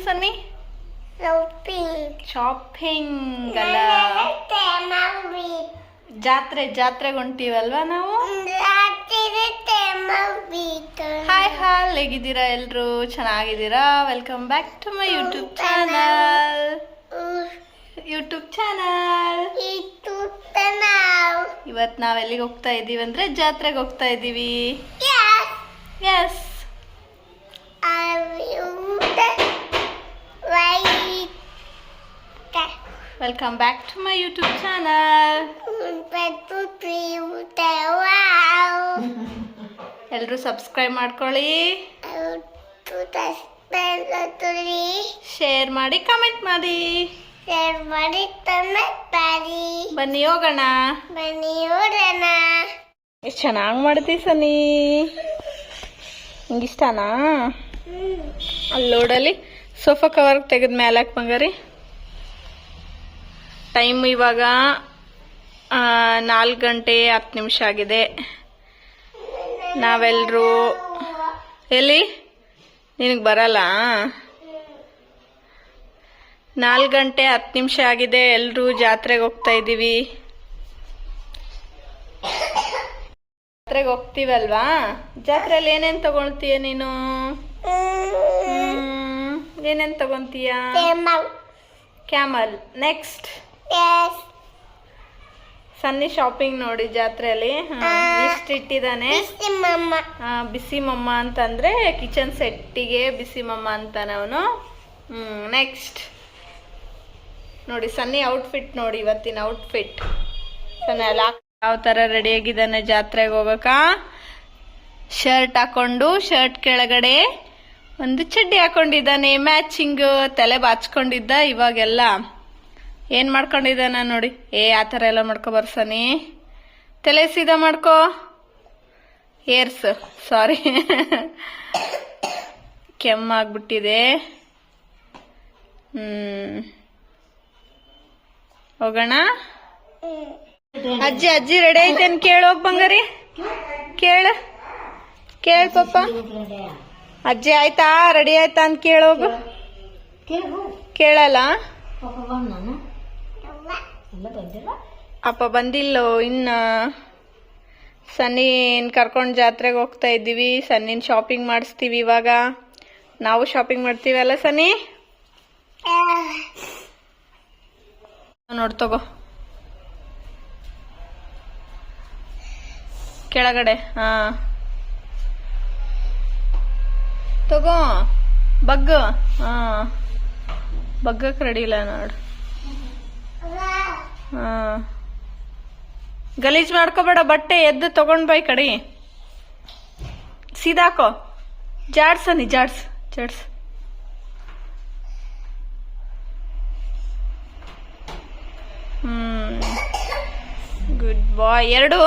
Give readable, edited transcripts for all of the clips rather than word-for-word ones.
ಸನ್ನಿ? Shopping ಅಲ್ಲ, ಜಾತ್ರೆಗೆ ಹೊಂಟೀವಲ್ವಾ ನಾವು. ಹಾಯ್ ಹೇಗಿದ್ದೀರಾ ಎಲ್ರು? ಚೆನ್ನಾಗಿದ್ದೀರಾ? Welcome back to my YouTube channel. ಇವತ್ತು ನಾವ್ ಎಲ್ಲಿಗೆ ಹೋಗ್ತಾ ಇದೀವಿ ಅಂದ್ರೆ ಜಾತ್ರೆಗೆ ಹೋಗ್ತಾ ಇದೀವಿ. Yes, welcome back to my YouTube channel. ಎಲ್ರು ಸಬ್ಸ್ಕ್ರೈಬ್ ಮಾಡ್ಕೊಳ್ಳಿ, ಶೇರ್ ಮಾಡಿ, ಕಮೆಂಟ್ ಮಾಡಿ. ಬನ್ನಿ ಹೋಗೋಣ. ಎಷ್ಟು ಚೆನ್ನಾಗಿ ಮಾಡ್ತೀವಿ ಸನಿ, ನಿಂಗಿಷ್ಟನಾ? ಅಲ್ಲಿ ಲೋಡಲ್ಲಿ ಸೋಫಾ ಕವರ್ ತೆಗೆದು ಮೇಲೆ ಹಾಕಿ ಬಂಗಾರಿ. ಟೈಮ್ ಇವಾಗ 4:10 ಆಗಿದೆ. ನಾವೆಲ್ಲರೂ ಎಲ್ಲಿ? ನಿನಗೆ ಬರಲ್ಲ? 4:10 ಆಗಿದೆ. ಎಲ್ಲರೂ ಜಾತ್ರೆಗೆ ಹೋಗ್ತಾ ಇದ್ದೀವಿ. ಜಾತ್ರೆಗೆ ಹೋಗ್ತೀವಲ್ವಾ? ಜಾತ್ರೆಯಲ್ಲಿ ಏನೇನು ತಗೊಳ್ತೀಯ ನೀನು? ಏನೇನು ತಗೊಂತೀಯ? ಕ್ಯಾಮಲ್. ನೆಕ್ಸ್ಟ್ ಸನ್ನಿ ಶಾಪಿಂಗ್ ನೋಡಿ ಜಾತ್ರೆಯಲ್ಲಿ ಇಷ್ಟು ಇಟ್ಟಿದ್ದಾನೆ. ಬಿಸಿ ಮಮ್ಮ ಅಂತಂದ್ರೆ ಕಿಚನ್ ಸೆಟ್ಟಿಗೆ ಬಿಸಿ ಮಮ್ಮ ಅಂತಾನೆ ಅವನು. ನೆಕ್ಸ್ಟ್ ನೋಡಿ ಸನ್ನಿ ಔಟ್ಫಿಟ್ ನೋಡಿ, ಇವತ್ತಿನ ಔಟ್ಫಿಟ್. ಸನ್ನಿ ಅಲ್ಲ ಯಾವ ಥರ ರೆಡಿಯಾಗಿದ್ದಾನೆ ಜಾತ್ರೆಗೆ ಹೋಗಕ್ಕ. ಶರ್ಟ್ ಹಾಕೊಂಡು, ಶರ್ಟ್ ಕೆಳಗಡೆ ಒಂದು ಚಡ್ಡಿ ಹಾಕೊಂಡಿದ್ದಾನೆ ಮ್ಯಾಚಿಂಗ್. ತಲೆ ಬಾಚ್ಕೊಂಡಿದ್ದ, ಇವಾಗೆಲ್ಲ ಏನ್ ಮಾಡ್ಕೊಂಡಿದ್ದಾನ ನೋಡಿ. ಆ ಥರ ಎಲ್ಲ ಮಾಡ್ಕೊಬಾರ ಸನ್ನಿ, ತಲೆ ಸೀದಾ ಮಾಡ್ಕೋ. ಏರ್ಸ್, ಸಾರಿ, ಕೆಮ್ಮಾಗ್ಬಿಟ್ಟಿದೆ. ಹೋಗೋಣ. ಅಜ್ಜಿ ರೆಡಿ ಐತೇನ್ ಕೇಳೋಗ್ ಬಂಗಾರಿ? ಕೇಳ ಪಪ್ಪ. ಅಜ್ಜಿ ಆಯ್ತಾ, ರೆಡಿ ಆಯ್ತಾ ಅಂತ ಕೇಳೋಗು. ಕೇಳಲ್ಲ? ಅಪ್ಪ ಬಂದಿಲ್ಲೋ ಇನ್ನ. ಸನ್ನಿನ್ ಕರ್ಕೊಂಡು ಜಾತ್ರೆಗೆ ಹೋಗ್ತಾ ಇದ್ದೀವಿ. ಸನ್ನಿನ್ ಶಾಪಿಂಗ್ ಮಾಡಿಸ್ತೀವಿ ಇವಾಗ. ನಾವು ಶಾಪಿಂಗ್ ಮಾಡ್ತೀವಲ್ಲ ಸನ್ನಿ? ನೋಡ್ ತಗೋ ಕೆಳಗಡೆ. ತಗೋ ಬಗ್ಗ. ಬಗ್ಗಕ್ಕೆ ರೆಡಿ ಇಲ್ಲ ನೋಡು. ಗಲೀಜ್ ಮಾಡ್ಕೋಬೇಡ, ಬಟ್ಟೆ ಎದ್ದು ತಗೊಂಡ್ ಬೈ ಕಡೆ. ಸೀದಾಕೋ. ಜಾಡ್ಸನಿ, ಜಾಡ್ಸ್. ಗುಡ್ ಬಾಯ್. ಎರಡು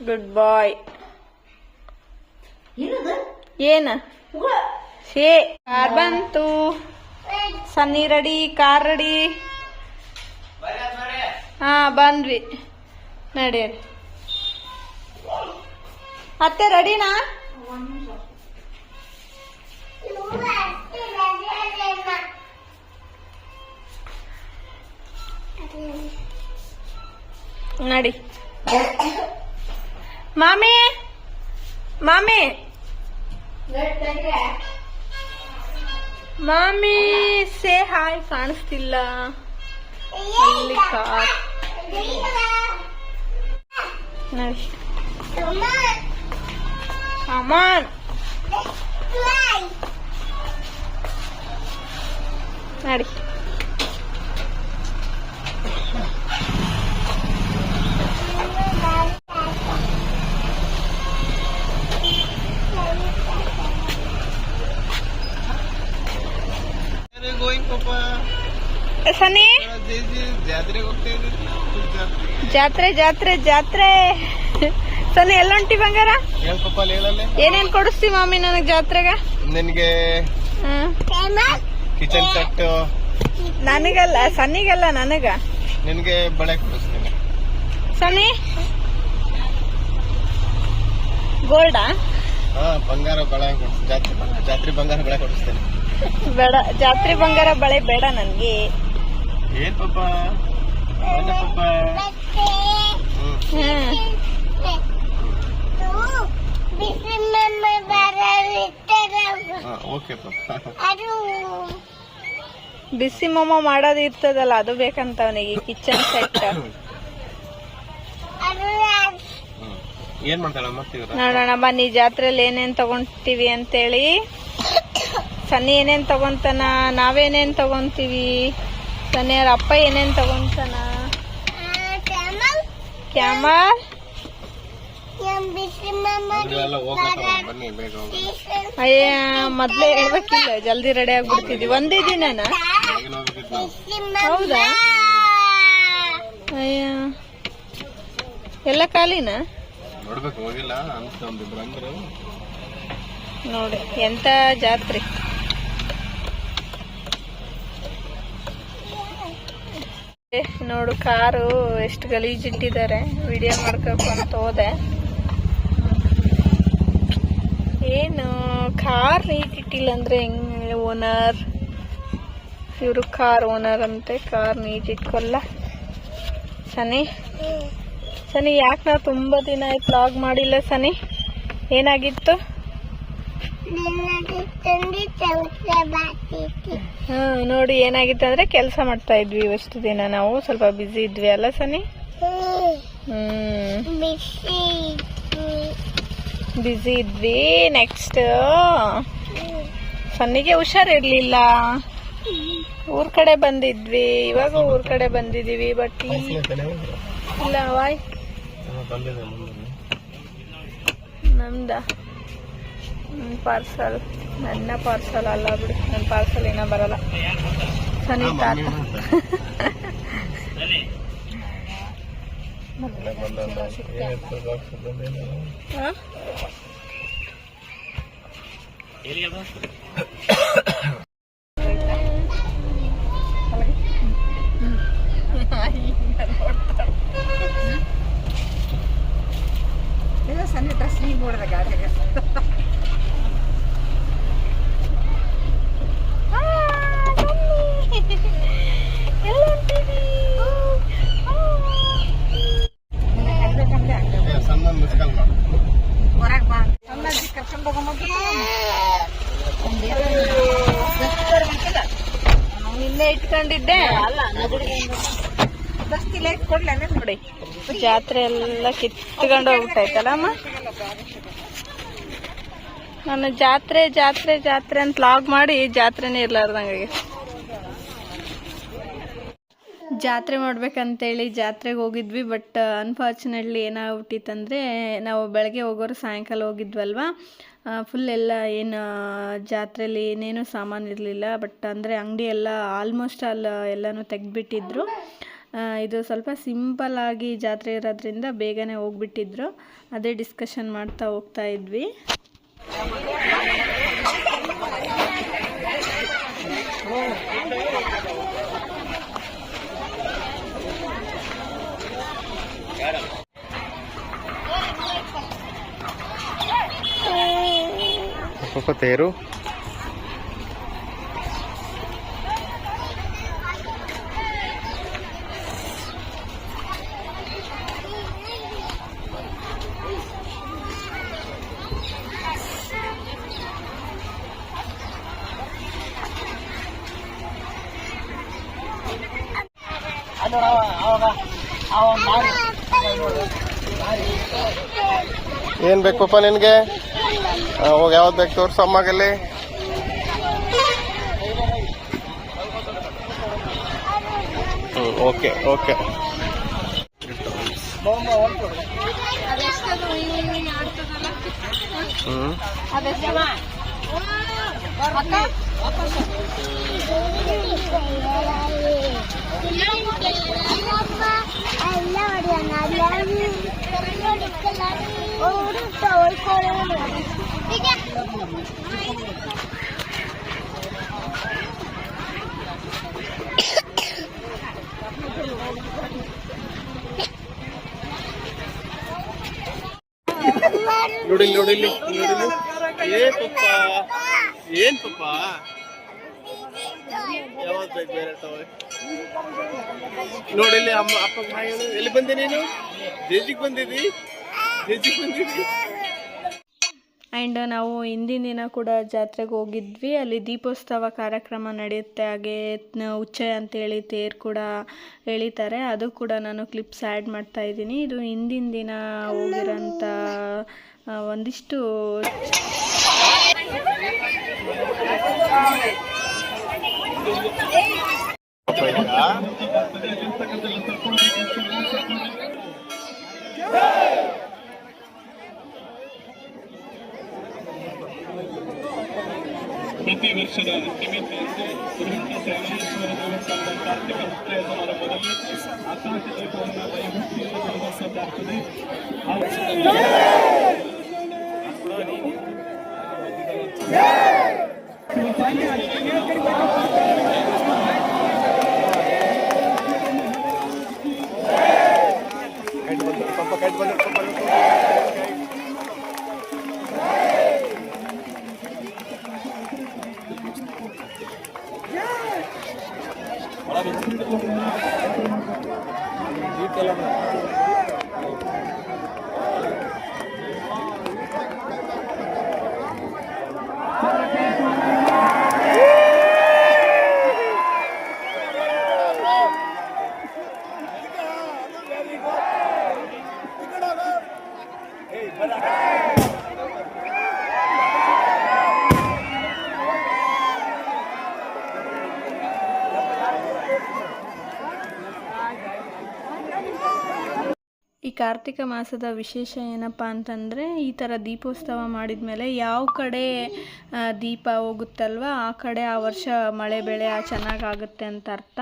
ಗುಡ್ ಬಾಯ್. ಏನ ಕಾರ್ ಬಂತು. ಸನ್ನಿ ರೆಡಿ, ಕಾರ್ ರೆಡಿ. ಬಂದ್ವಿ ನಡೀರಿ. ಅತ್ತೆ ರೆಡಿನಾ? ನಡಿ. ಮಾಮಿ ಸೇ ಹಾಯ್. ಕಾಣಿಸ್ತಿಲ್ಲ ಅಲ್ಲಿ ಕಾರ್. ನಡಿ ಅಮ್ಮನ್. ನಡಿ. ಸನ್ನಿ ಜಾತ್ರೆ ಸನ್ನಿ ಎಲ್ಲ ಹೊಂಟಿ ಬಂಗಾರ? ಏನೇನ್ ಕೊಡಿಸ್ತಿ ಮಾಮಿ ನನಗ್ ಜಾತ್ರೆಗೆ? ನಿನಗೆ ಕಿಚನ್ ಸೆಟ್ ನನಗಲ್ಲ, ಸನ್ನಿಗಲ್ಲ, ನನಗ. ನಿನ್ಗೆ ಬಳೆ ಕೊಡಿಸ್ತೀನಿ. ಸನ್ನಿ ಗೋಲ್ಡಾ? ಬಂಗಾರ ಬಳೆ ಜಾತ್ರೆ ಬಂಗಾರ ಬಳೆ ಕೊಡಿಸ್ತೇನೆ. ಬೇಡ, ಜಾತ್ರೆ ಬಂಗಾರ ಬಳೆ ಬೇಡ ನನ್ಗೆ. ಏನ್ ಪಾಪ ಓಕೆ ಪಾಪ. ಬಿಸಿ ಮೊಮ್ಮ ಮಾಡೋದು ಇರ್ತದಲ್ಲ, ಅದು ಬೇಕಂತ ಅವನಿಗೆ. ಕಿಚನ್ ಸೆಟ್ ಏನ್ ಮಾಡ್ತಾಳಮ್ಮ? ನೋಡೋಣ ಬನ್ನಿ ಜಾತ್ರೆಯಲ್ಲಿ ಏನೇನ್ ತಗೊಂತೀವಿ ಅಂತೇಳಿ. ಸನ್ನಿ ಏನೇನ್ ತಗೊಂತಾನ, ನಾವೇನೇನ್ ತಗೊಂತೀವಿ, ಸನ್ನಿ ಅವ್ರ ಅಪ್ಪ ಏನೇನ್ ತಗೊಂತಾನ. ಕ್ಯಾಮಲ್ ಅಯ್ಯ, ಮೊದ್ಲೇ ಹೇಳ್ಬೇಕಿಲ್ಲ, ಜಲ್ದಿ ರೆಡಿ ಆಗ್ಬಿಡ್ತಿದ್ವಿ. ಒಂದೇ ದಿನನ? ಹೌದಾ? ಅಯ್ಯ, ಎಲ್ಲ ಖಾಲಿನ? ನೋಡಿ ಎಂತ ಜಾತ್ರೆ. ನೋಡು ಕಾರು ಎಷ್ಟು ಗಲೀಜಿಟ್ಟಿದ್ದಾರೆ. ವಿಡಿಯೋ ಮಾಡ್ಕೊಂತ ಹೋದೆ. ಏನು ಕಾರ್ ನೀಟಿಟ್ಟಿಲ್ಲ ಅಂದ್ರೆ ಹೆಂಗ್? ಓನರ್ ಇವರು ಕಾರ್ ಓನರ್ ಅಂತೆ, ಕಾರ್ ನೀಟಿಟ್ಕೊಲ್ಲ. ಸನಿ ಸನಿ ಯಾಕೆ ನಾವು ತುಂಬಾ ದಿನ ಆಯ್ತು ವ್ಲಾಗ್ ಮಾಡಿಲ್ಲ. ಸನಿ ಏನಾಗಿತ್ತು? ನೋಡಿ ಏನಾಗಿತ್ತು ಅಂದ್ರೆ ಕೆಲಸ ಮಾಡ್ತಾ ಇದ್ವಿ ಇಷ್ಟು ದಿನ. ನಾವು ಸ್ವಲ್ಪ ಬಿಸಿ ಇದ್ವಿ ಅಲ್ಲ ಸನಿ? ಬಿಸಿ ಇದ್ವಿ. ನೆಕ್ಸ್ಟ್ ಸನ್ನಿಗೆ ಹುಷಾರಿರ್ಲಿಲ್ಲ, ಊರ್ ಕಡೆ ಬಂದಿದ್ವಿ. ಇವಾಗ ಊರ್ ಕಡೆ ಬಂದಿದೀವಿ. ಬಟ್ ಇಲ್ಲ ವಾಯ್ ನಮ್ದ ಪಾರ್ಸಲ್. ನನ್ನ ಪಾರ್ಸಲ್ ಅಲ್ಲ ಬಿಡಿ, ನನ್ನ ಪಾರ್ಸಲ್ ಏನೋ ಬರಲ್ಲ. ಸನಿ ತಾತ ಸಣ್ಣ ಡ್ರೆಸ್ ನೀವು ನೋಡಿದ ಗಾಡಿಗೆ ಹೊರಗೆ ಬಾ. ಕರ್ಕೊಂಡು ಹೋಗೋದು ನಿನ್ನೆ ಇಟ್ಕೊಂಡಿದ್ದೆ. ದಸ್ತಿಲ್ಲ ಇಟ್ಕೊಡ್ಲ ನೋಡಿ ಜಾತ್ರೆ ಎಲ್ಲ ಕಿತ್ಕೊಂಡು ಹೋಗ್ಬಿಟ್ಟೈತಲ್ಲ ಅಮ್ಮ. ನಾನು ಜಾತ್ರೆ ಜಾತ್ರೆ ಜಾತ್ರೆ ಅಂತ ಲಾಗ್ ಮಾಡಿ ಜಾತ್ರೆನೇ ಇರ್ಲಾರ್ದಂಗೆ. ಜಾತ್ರೆ ಮಾಡ್ಬೇಕಂತೇಳಿ ಜಾತ್ರೆಗೆ ಹೋಗಿದ್ವಿ. ಬಟ್ ಅನ್ಫಾರ್ಚುನೇಟ್ಲಿ ಏನಾಗ್ಬಿಟ್ಟಿತ್ತಂದರೆ, ನಾವು ಬೆಳಗ್ಗೆ ಹೋಗೋರು ಸಾಯಂಕಾಲ ಹೋಗಿದ್ವಲ್ವ. ಫುಲ್ ಎಲ್ಲ ಏನು ಜಾತ್ರೆಯಲ್ಲಿ ಏನೇನು ಸಾಮಾನು ಇರಲಿಲ್ಲ. ಬಟ್ ಅಂದರೆ ಅಂಗಡಿ ಎಲ್ಲ ಆಲ್ಮೋಸ್ಟ್ ಎಲ್ಲನೂ ತೆಗೆದ್ಬಿಟ್ಟಿದ್ರು. ಇದು ಸ್ವಲ್ಪ ಸಿಂಪಲ್ ಆಗಿ ಜಾತ್ರೆ ಇರೋದ್ರಿಂದ ಬೇಗನೆ ಹೋಗ್ಬಿಟ್ಟಿದ್ರು. ಅದೇ ಡಿಸ್ಕಷನ್ ಮಾಡ್ತಾ ಹೋಗ್ತಾ ಇದ್ವಿ. ತೇರು ಏನ್ ಬೇಕು ಪಾಪ ನಿನ್ಗೆ? ಹೋಗಿ ಯಾವ್ದು ಬೇಕು ತೋರ್ಸು ಅಮ್ಮಗಲ್ಲಿ. Okay okay. ನೋಡಿಲ್ಲಿ ಏ ಪಪ್ಪ ಏನ್ ಪಪ್ಪ ಯಾವತ್ತು ಬೇಕು ಬೇರೆ ತಗೋ ನೋಡಿಲ್ಲಿ ಅಮ್ಮ ಅಪ್ಪ ಹಾಯ್ ಹೇಳು ಎಲ್ಲಿ ಬಂದೆ ನೀನು ಜೇಜಿಗೆ ಬಂದಿದ್ದಿ ಆ್ಯಂಡ್ ನಾವು ಹಿಂದಿನ ದಿನ ಕೂಡ ಜಾತ್ರೆಗೆ ಹೋಗಿದ್ವಿ. ಅಲ್ಲಿ ದೀಪೋತ್ಸವ ಕಾರ್ಯಕ್ರಮ ನಡೆಯುತ್ತೆ, ಹಾಗೆ ಉಚ್ಚಯ ಅಂತೇಳಿ ತೇರು ಕೂಡ ಎಳಿತಾರೆ. ಅದು ಕೂಡ ನಾನು ಕ್ಲಿಪ್ಸ್ ಆ್ಯಡ್ ಮಾಡ್ತಾ ಇದ್ದೀನಿ. ಇದು ಹಿಂದಿನ ದಿನ ಹೋಗಿರೋಂಥ ಒಂದಿಷ್ಟು ಪ್ರತಿ ವರ್ಷದ ನಿಮಿತ್ತಂತೆ ಶ್ರೀಮಂತ ಶ್ರೀಶ್ವರ ದೇವಸ್ಥಾನದ ಕಾರ್ತಿಕ ಮುಕ್ತಾಯ ಸಮಾರಂಭದಲ್ಲಿ ಆಕಾಶ ದೀಪವನ್ನು ದೈವಭಕ್ತಿಯಿಂದ ಬೆಳಗಿಸಲಾಗುತ್ತದೆ. ಈ ಕಾರ್ತಿಕ ಮಾಸದ ವಿಶೇಷ ಏನಪ್ಪ ಅಂತಂದರೆ, ಈ ಥರ ದೀಪೋತ್ಸವ ಮಾಡಿದ ಮೇಲೆ ಯಾವ ಕಡೆ ದೀಪ ಹೋಗುತ್ತಲ್ವ ಆ ಕಡೆ ಆ ವರ್ಷ ಮಳೆ ಬೆಳೆ ಚೆನ್ನಾಗಾಗುತ್ತೆ ಅಂತ ಅರ್ಥ.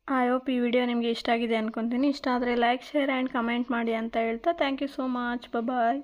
ಐ ಹೋಪ್ ಈ ವಿಡಿಯೋ ನಿಮಗೆ ಇಷ್ಟ ಆಗಿದೆ ಅಂದ್ಕೊತೀನಿ. ಇಷ್ಟ ಆದರೆ ಲೈಕ್, ಶೇರ್ ಆ್ಯಂಡ್ ಕಮೆಂಟ್ ಮಾಡಿ ಅಂತ ಹೇಳ್ತಾ thank you so much. Bye.